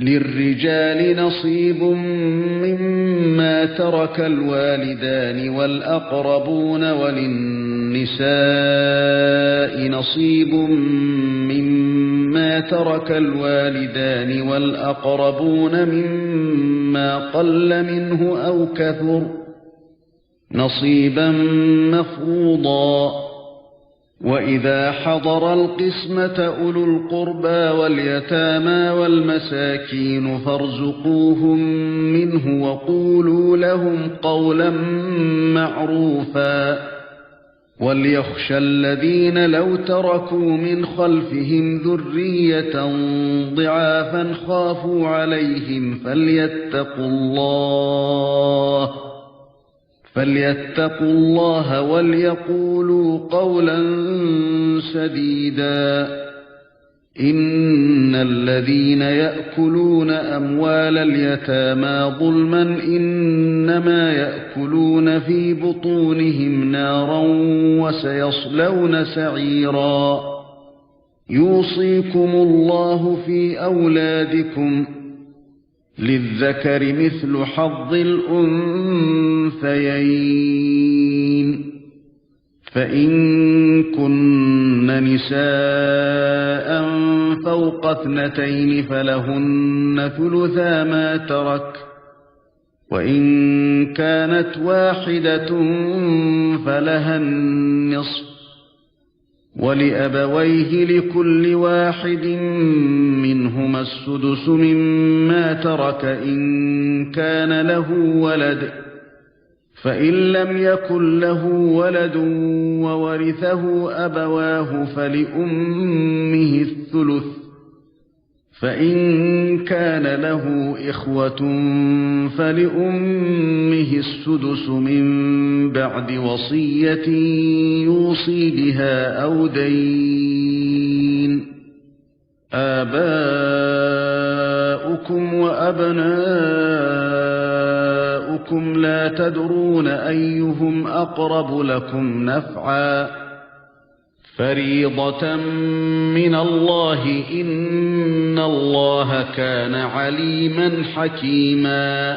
للرجال نصيب مما ترك الوالدان والأقربون وللنساء نصيب مما ترك الوالدان والأقربون مما قل منه أو كثر نصيبا مفروضا. وإذا حضر القسمة أولو القربى واليتامى والمساكين فارزقوهم منه وقولوا لهم قولا معروفا. وليخشى الذين لو تركوا من خلفهم ذرية ضعافا خافوا عليهم فليتقوا الله وليقولوا قولا سديدا. إن الذين يأكلون أموال اليتامى ظلما إنما يأكلون في بطونهم نارا وسيصلون سعيرا. يوصيكم الله في أولادكم للذكر مثل حظ الأنثيين. فإن كن نساء فوق 2 فلهن ثلثا ما ترك، وإن كانت واحدة فلها النصف، ولأبويه لكل واحد منهما السدس مما ترك إن كان له ولد، فإن لم يكن له ولد وورثه أبواه فلأمه الثلث، فإن كان له إخوة فلأمه السدس من بعد وصية يوصي بها أو دين. آباؤكم وأبناؤكم لا تدرون أيهم أقرب لكم نفعا، فريضة من الله إن الله كان عليما حكيما.